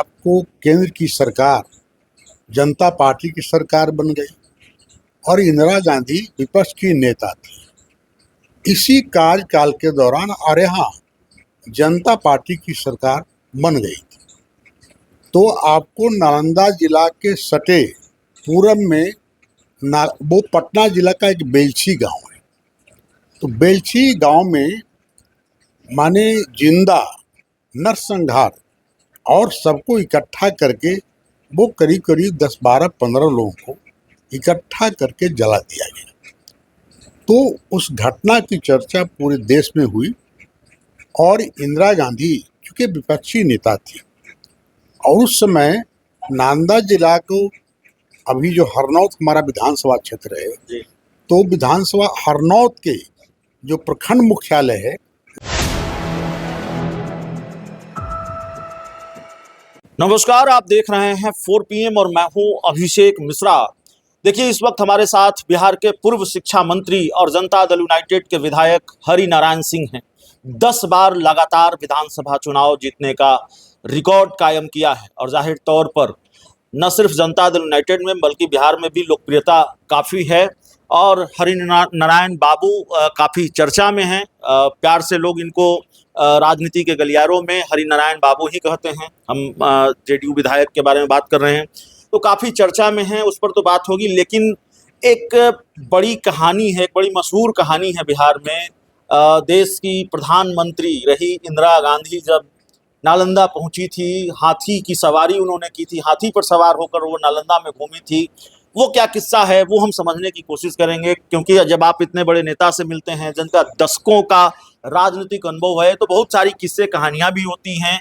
आपको केंद्र की सरकार जनता पार्टी की सरकार बन गई और इंदिरा गांधी विपक्ष की नेता थी। इसी कार्यकाल के दौरान और यहाँ जनता पार्टी की सरकार बन गई थी। तो आपको नालंदा जिला के सटे पूरब में वो पटना जिला का एक बेलछी गांव है। तो बेलछी गांव में माने जिंदा नरसंहार और सबको इकट्ठा करके वो करीब करीब 10-12-15 लोगों को इकट्ठा करके जला दिया गया। तो उस घटना की चर्चा पूरे देश में हुई और इंदिरा गांधी चूंकि विपक्षी नेता थी और उस समय नालंदा जिला को अभी जो हरनौत हमारा विधानसभा क्षेत्र है, तो विधानसभा हरनौत के जो प्रखंड मुख्यालय है। नमस्कार, आप देख रहे हैं 4 PM और मैं हूं अभिषेक मिश्रा। देखिए, इस वक्त हमारे साथ बिहार के पूर्व शिक्षा मंत्री और जनता दल यूनाइटेड के विधायक हरि नारायण सिंह हैं। 10 बार लगातार विधानसभा चुनाव जीतने का रिकॉर्ड कायम किया है और जाहिर तौर पर न सिर्फ जनता दल यूनाइटेड में बल्कि बिहार में भी लोकप्रियता काफ़ी है और हरि नारायण बाबू काफ़ी चर्चा में हैं। प्यार से लोग इनको राजनीति के गलियारों में हरि नारायण बाबू ही कहते हैं। हम जेडीयू विधायक के बारे में बात कर रहे हैं, तो काफ़ी चर्चा में हैं, उस पर तो बात होगी। लेकिन एक बड़ी कहानी है, एक बड़ी मशहूर कहानी है बिहार में। देश की प्रधानमंत्री रही इंदिरा गांधी जब नालंदा पहुंची थी, हाथी की सवारी उन्होंने की थी, हाथी पर सवार होकर वो नालंदा में घूमी थी। वो क्या किस्सा है वो हम समझने की कोशिश करेंगे, क्योंकि जब आप इतने बड़े नेता से मिलते हैं जिनका दशकों का राजनीतिक अनुभव है, तो बहुत सारी किस्से कहानियां भी होती हैं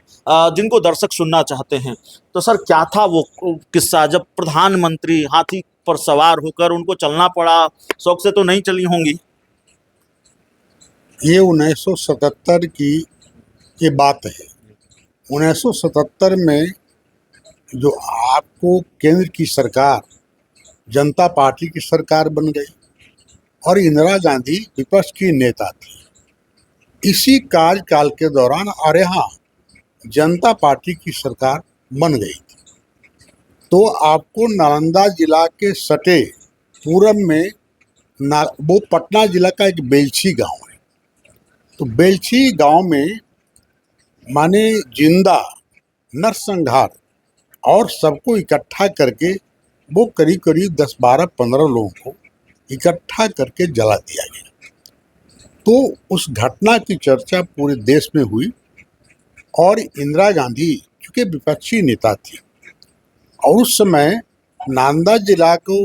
जिनको दर्शक सुनना चाहते हैं। तो सर, क्या था वो किस्सा जब प्रधानमंत्री हाथी पर सवार होकर उनको चलना पड़ा? शौक से तो नहीं चली होंगी। ये 1977 की ये बात है। 1977 में जो आपको केंद्र की सरकार जनता पार्टी की सरकार बन गई और इंदिरा गांधी विपक्ष की नेता थी। इसी कार्यकाल के दौरान और यहाँ जनता पार्टी की सरकार बन गई थी। तो आपको नालंदा जिला के सटे पूरब में वो पटना जिला का एक बेलछी गांव है। तो बेलछी गांव में माने जिंदा नरसंहार और सबको इकट्ठा करके वो करीब करीब 10-12-15 लोगों को इकट्ठा करके जला दिया गया। तो उस घटना की चर्चा पूरे देश में हुई और इंदिरा गांधी चूंकि विपक्षी नेता थी और उस समय नालंदा जिला को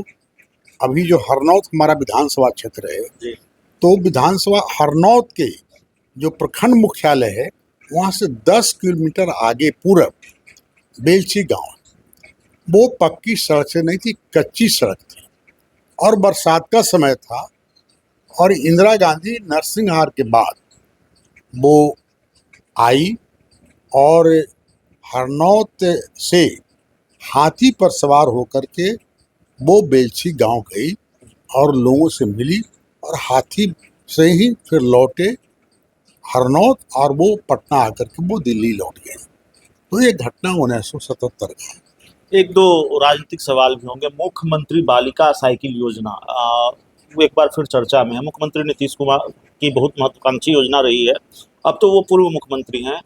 अभी जो हरनौत हमारा विधानसभा क्षेत्र है, तो विधानसभा हरनौत के जो प्रखंड मुख्यालय है वहाँ से 10 किलोमीटर आगे पूरब बेलछी गांव, वो पक्की सड़क से नहीं थी, कच्ची सड़क थी और बरसात का समय था और इंदिरा गांधी नरसंहार के बाद वो आई और हरनौत से हाथी पर सवार होकर के वो बेलछी गांव गई और लोगों से मिली और हाथी से ही फिर लौटे हरनौत और वो पटना आकर के वो दिल्ली लौट गए। तो ये घटना 1977 का है। एक दो राजनीतिक सवाल भी होंगे। मुख्यमंत्री बालिका साइकिल योजना वो एक बार फिर चर्चा में है। मुख्यमंत्री नीतीश कुमार की बहुत महत्वाकांक्षी योजना रही है। अब तो वो पूर्व मुख्यमंत्री हैं।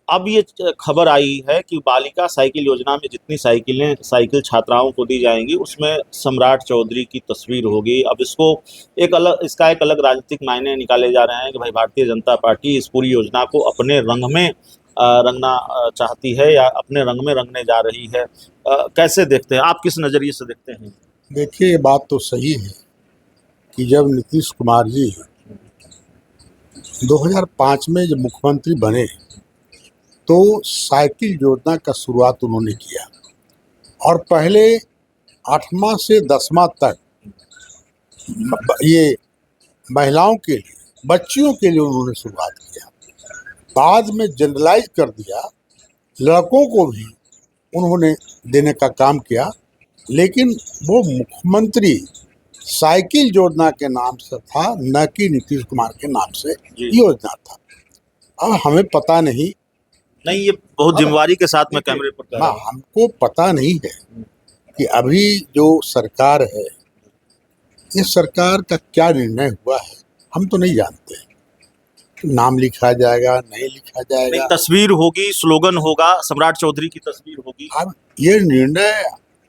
अब ये खबर आई है कि बालिका साइकिल योजना में जितनी साइकिल छात्राओं को दी जाएंगी उसमें सम्राट चौधरी की तस्वीर होगी। अब इसका एक अलग राजनीतिक मायने निकाले जा रहे हैं कि भाई भारतीय जनता पार्टी इस पूरी योजना को अपने रंग में रंगना चाहती है या अपने रंग में रंगने जा रही है। कैसे देखते हैं आप, किस नज़रिए से देखते हैं? देखिए, ये बात तो सही है कि जब नीतीश कुमार जी 2005 में जब मुख्यमंत्री बने तो साइकिल योजना का शुरुआत उन्होंने किया और पहले 8वां से 10वां तक ये महिलाओं के लिए, बच्चियों के लिए उन्होंने शुरुआत किया। बाद में जनरलाइज कर दिया, लड़कों को भी उन्होंने देने का काम किया, लेकिन वो मुख्यमंत्री साइकिल योजना के नाम से था, न कि नीतीश कुमार के नाम से योजना था। अब हमें पता नहीं नहीं, ये बहुत अब जिम्मेवारी के साथ मैं देखिए, कैमरे पर कह रहा हूँ। हमको पता नहीं है कि अभी जो सरकार है, इस सरकार का क्या निर्णय हुआ है, हम तो नहीं जानते। नाम लिखा जाएगा, नहीं लिखा नहीं, जाएगा, तस्वीर होगी, स्लोगन होगा, सम्राट चौधरी की तस्वीर होगी। अब ये निर्णय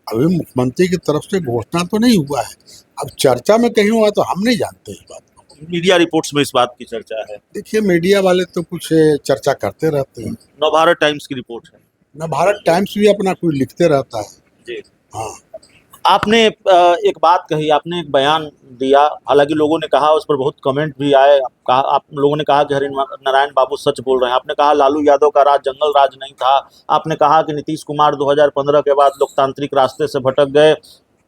अभी मुख्यमंत्री की तरफ से घोषणा तो नहीं हुआ है। अब चर्चा में कहीं हुआ तो हम नहीं जानते इस बात को। मीडिया रिपोर्ट्स में इस बात की चर्चा है। देखिए, मीडिया वाले तो कुछ चर्चा करते रहते हैं। नवभारत टाइम्स की रिपोर्ट है। न भारत टाइम्स भी अपना कुछ लिखते रहता है। जी। हाँ, आपने एक बात कही, आपने एक बयान दिया, हालांकि लोगों ने कहा, उस पर बहुत कमेंट भी आए, कहा, आप लोगों ने कहा कि हरि नारायण बाबू सच बोल रहे हैं। आपने कहा लालू यादव का राज जंगल राज नहीं था। आपने कहा कि नीतीश कुमार 2015 के बाद लोकतांत्रिक रास्ते से भटक गए।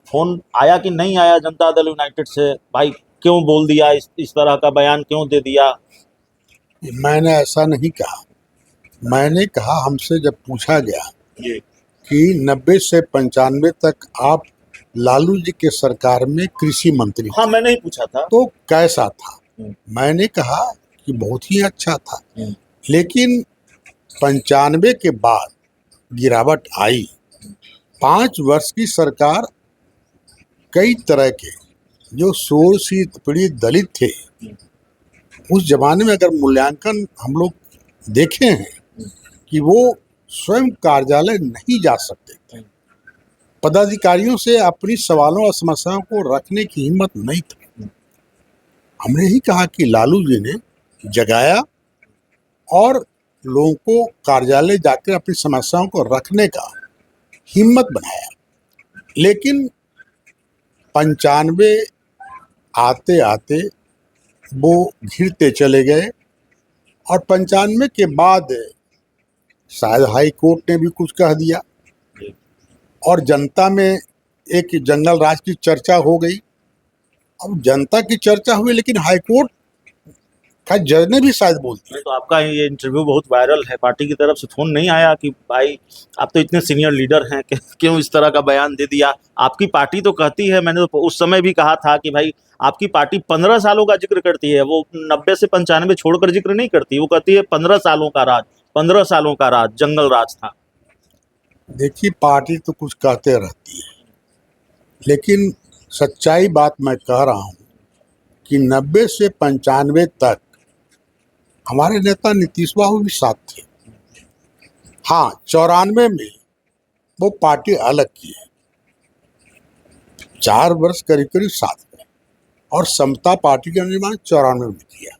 फोन आया कि नहीं आया जनता दल यूनाइटेड से? भाई क्यों बोल दिया, इस तरह का बयान क्यों दे दिया? मैंने ऐसा नहीं कहा। मैंने कहा, हमसे जब पूछा गया जी। कि 90 से 95 तक आप लालू जी के सरकार में कृषि मंत्री हाँ, थे, मैंने ही पूछा था। तो कैसा था? हम्म। मैंने कहा कि बहुत ही अच्छा था, हम्म। लेकिन 95 के बाद गिरावट आई। 5 वर्ष की सरकार, कई तरह के जो शोर से पीड़ित दलित थे, उस जमाने में अगर मूल्यांकन हम लोग देखे हैं कि वो स्वयं कार्यालय नहीं जा सकते थे। पदाधिकारियों से अपनी सवालों और समस्याओं को रखने की हिम्मत नहीं थी। हमने ही कहा कि लालू जी ने जगाया और लोगों को कार्यालय जाकर अपनी समस्याओं को रखने का हिम्मत बनाया। लेकिन 95 आते आते वो घिरते चले गए, और 95 के बाद शायद हाई कोर्ट ने भी कुछ कह दिया, और जनता में एक जंगल राज की चर्चा हो गई। अब जनता की चर्चा हुई, लेकिन हाई कोर्ट का जज ने भी शायद बोल दिया। नहीं, तो आपका ये इंटरव्यू बहुत वायरल है। पार्टी की तरफ से फोन नहीं आया कि भाई आप तो इतने सीनियर लीडर हैं कि क्यों इस तरह का बयान दे दिया? आपकी पार्टी तो कहती है, मैंने तो उस समय भी कहा था कि भाई आपकी पार्टी 15 सालों का जिक्र करती है, वो 90 से 95 छोड़कर जिक्र नहीं करती। वो कहती है 15 सालों का राज, 15 सालों का राज जंगल राज था। देखिए, पार्टी तो कुछ कहते रहती है, लेकिन सच्चाई बात मैं कह रहा हूँ कि 90 से 95 तक हमारे नेता नीतीश बाबू भी साथ थे। हाँ, 94 में वो पार्टी अलग की है, 4 वर्ष करीब करीब साथ में, और समता पार्टी का निर्माण 94 में किया।